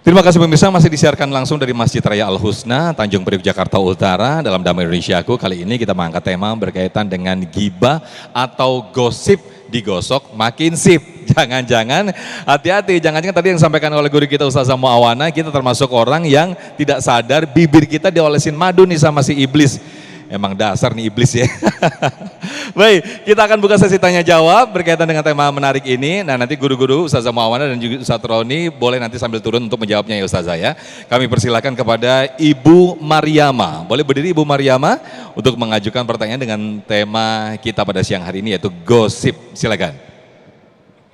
Terima kasih pemirsa, masih disiarkan langsung dari Masjid Raya Al Husna, Tanjung Priok, Jakarta Utara. Dalam Damai Indonesiaku, kali ini kita mengangkat tema berkaitan dengan gibah atau gosip digosok makin sip. Jangan-jangan, hati-hati, jangan-jangan tadi yang disampaikan oleh guru kita Ustazah Muawana, kita termasuk orang yang tidak sadar bibir kita diolesin madu nih sama si iblis. Emang dasar nih iblis ya. Baik, kita akan buka sesi tanya jawab berkaitan dengan tema menarik ini. Nah, nanti guru-guru Ustazah Muawana dan juga Ustaz Roni boleh nanti sambil turun untuk menjawabnya ya Ustazah ya. Kami persilakan kepada Ibu Mariama. Boleh berdiri Ibu Mariama untuk mengajukan pertanyaan dengan tema kita pada siang hari ini yaitu gosip. Silakan.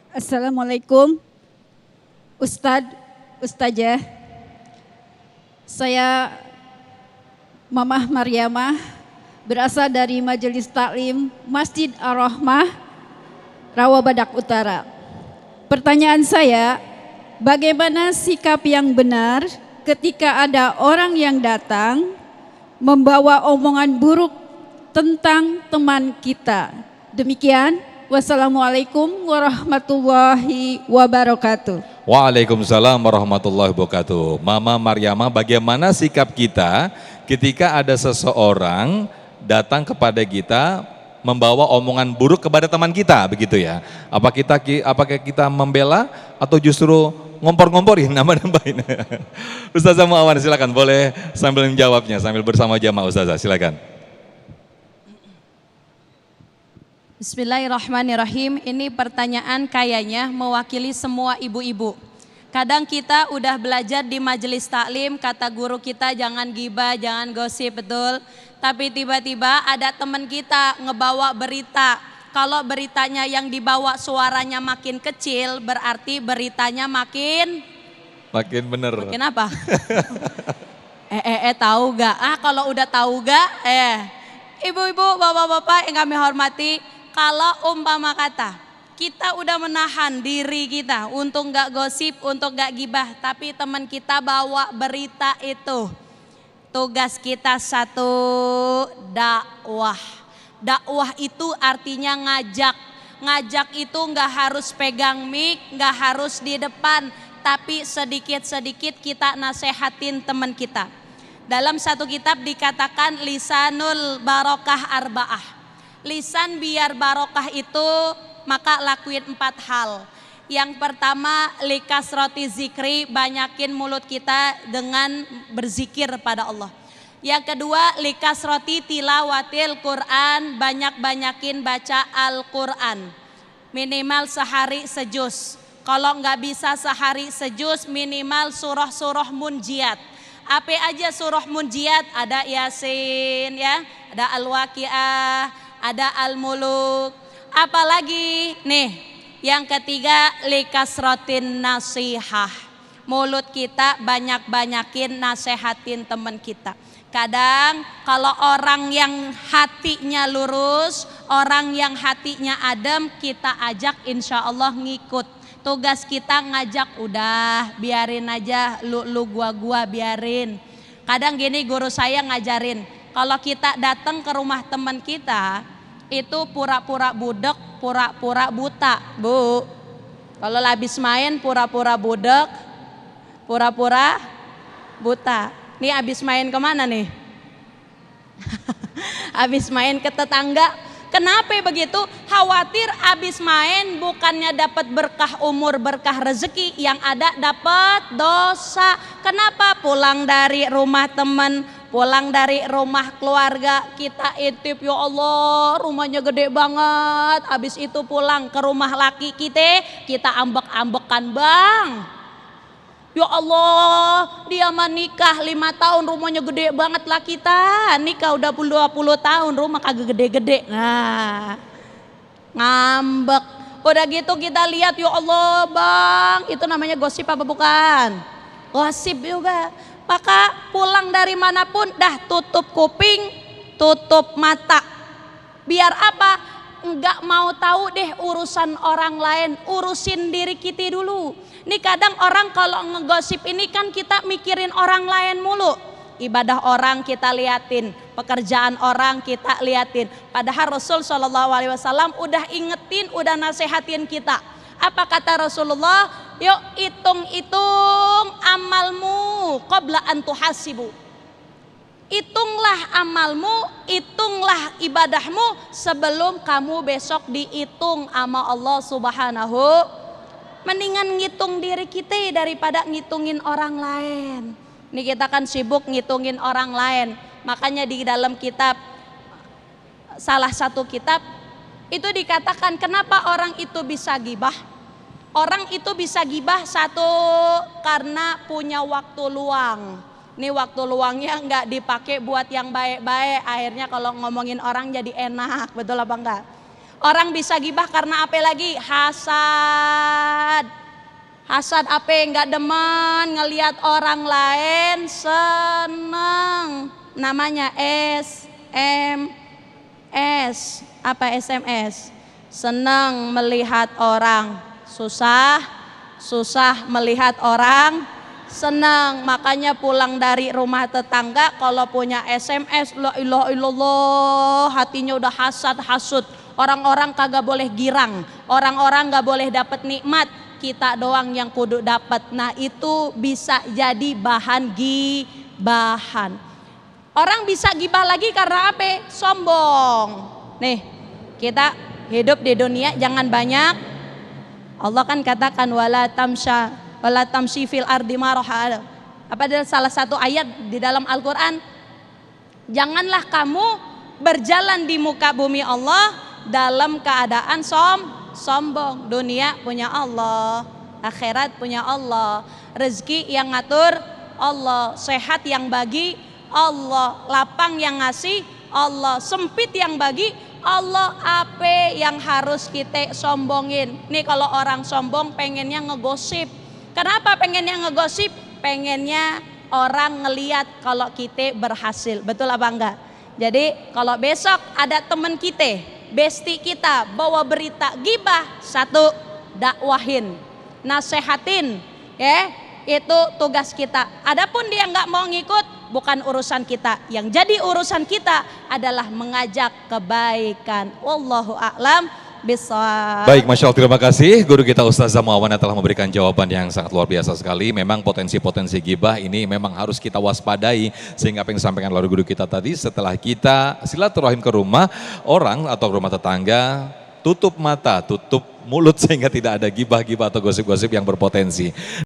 Assalamualaikum Ustazah. Saya Mamah Mariamah, berasal dari Majelis Taklim Masjid Ar-Rahmah, Rawabadak Utara. Pertanyaan saya, bagaimana sikap yang benar ketika ada orang yang datang membawa omongan buruk tentang teman kita? Demikian, wassalamualaikum warahmatullahi wabarakatuh. Waalaikumsalam warahmatullahi wabarakatuh. Mama Mariamah, bagaimana sikap kita ketika ada seseorang datang kepada kita membawa omongan buruk kepada teman kita, begitu ya? Apakah kita membela atau justru ngompor-ngomporin, nambah-nambahin? Ustazah Muawana silakan, boleh sambil menjawabnya sambil bersama jamaah Ustazah, silakan. Bismillahirrahmanirrahim. Ini pertanyaan kayaknya mewakili semua ibu-ibu. Kadang kita udah belajar di majelis taklim, kata guru kita jangan gibah, jangan gosip, betul. Tapi tiba-tiba ada teman kita ngebawa berita. Kalau beritanya yang dibawa suaranya makin kecil, berarti beritanya makin bener. Makin apa? Tahu gak? Kalau udah tahu gak? Ibu-ibu, bapak-bapak yang kami hormati, kalau umpama kata kita udah menahan diri kita untuk gak gosip, untuk gak gibah, tapi teman kita bawa berita itu, tugas kita satu, dakwah. Dakwah itu artinya ngajak. Ngajak itu gak harus pegang mic, gak harus di depan, tapi sedikit-sedikit kita nasehatin teman kita. Dalam satu kitab dikatakan lisanul barokah arba'ah. Lisan biar barokah itu maka lakuin 4 hal. Yang pertama, likas roti zikri, banyakin mulut kita dengan berzikir pada Allah. Yang kedua, likas roti tilawatil Quran, banyak-banyakin baca Al-Quran. Minimal sehari sejuz. Kalau nggak bisa sehari sejuz, minimal surah-surah munjiat. Apa aja surah munjiat? Ada Yasin ya, ada Al-Waqiah, ada Al-Muluk. Apalagi nih, yang ketiga likasrotin nasihah. Mulut kita banyak-banyakin nasehatin teman kita. Kadang kalau orang yang hatinya lurus, orang yang hatinya adem, kita ajak insya Allah ngikut. Tugas kita ngajak, udah biarin aja, lu gua biarin. Kadang gini guru saya ngajarin, kalau kita datang ke rumah teman kita, itu pura-pura budek, pura-pura buta, Bu. Kalau habis main pura-pura budek, pura-pura buta. Nih habis main kemana nih? Habis main ke tetangga. Kenapa begitu? Khawatir habis main bukannya dapat berkah umur, berkah rezeki, yang ada dapat dosa. Kenapa? Pulang dari rumah teman, pulang dari rumah keluarga, kita intip, ya Allah rumahnya gede banget. Habis itu pulang ke rumah laki kita ambek-ambekan, Bang. Ya Allah, dia mah nikah 5 tahun rumahnya gede banget lah, kita nikah udah 20 tahun rumah kagak gede-gede. Nah, ngambek. Udah gitu kita lihat, ya Allah Bang, itu namanya gosip apa bukan? Gosip juga. Maka pulang dari manapun dah tutup kuping, tutup mata. Biar apa? Enggak mau tahu deh urusan orang lain, urusin diri kita dulu. Nih kadang orang kalau ngegosip ini kan kita mikirin orang lain mulu. Ibadah orang kita liatin, pekerjaan orang kita liatin. Padahal Rasul SAW udah ingetin, udah nasehatin kita. Apa kata Rasulullah? Yuk hitung-hitung amalmu qabla an tuhasibu. Hitunglah amalmu, hitunglah ibadahmu sebelum kamu besok dihitung sama Allah Subhanahu. Mendingan ngitung diri kita daripada ngitungin orang lain. Nih kita kan sibuk ngitungin orang lain. Makanya di dalam kitab, salah satu kitab itu dikatakan kenapa orang itu bisa gibah. Orang itu bisa gibah satu karena punya waktu luang. Nih waktu luangnya nggak dipakai buat yang baik-baik. Akhirnya kalau ngomongin orang jadi enak, betul apa enggak? Orang bisa gibah karena apa lagi? Hasad. Hasad apa? Nggak demen ngelihat orang lain senang. Namanya SMS. Apa SMS? Senang melihat orang susah, susah melihat orang senang. Makanya pulang dari rumah tetangga kalau punya SMS, la ilaha illallah, hatinya udah hasud. Orang-orang kagak boleh girang, orang-orang gak boleh dapat nikmat, kita doang yang kudu dapat. Nah itu bisa jadi bahan gibahan. Orang bisa gibah lagi karena apa? Sombong. Nih kita hidup di dunia jangan banyak. Allah kan katakan wala tamshi fil ardi maraha. Apa adalah salah satu ayat di dalam Al-Qur'an? Janganlah kamu berjalan di muka bumi Allah dalam keadaan sombong. Dunia punya Allah, akhirat punya Allah, rezeki yang ngatur Allah, sehat yang bagi Allah, lapang yang ngasih Allah, sempit yang bagi Allah. Apa yang harus kita sombongin? Nih kalau orang sombong pengennya ngegosip. Kenapa pengennya ngegosip? Pengennya orang ngeliat kalau kita berhasil. Betul apa enggak? Jadi kalau besok ada teman kita, besti kita bawa berita gibah, satu, dakwahin, nasehatin, ya, itu tugas kita. Adapun dia nggak mau ngikut, bukan urusan kita. Yang jadi urusan kita adalah mengajak kebaikan. Wallahu a'lam bishawab. Baik, Masya Allah, terima kasih guru kita Ustazah Muawana telah memberikan jawaban yang sangat luar biasa sekali. Memang potensi-potensi gibah ini memang harus kita waspadai, sehingga apa yang disampaikan oleh guru kita tadi, setelah kita silaturahim ke rumah orang atau rumah tetangga, tutup mata, tutup mulut sehingga tidak ada gibah-gibah atau gosip-gosip yang berpotensi.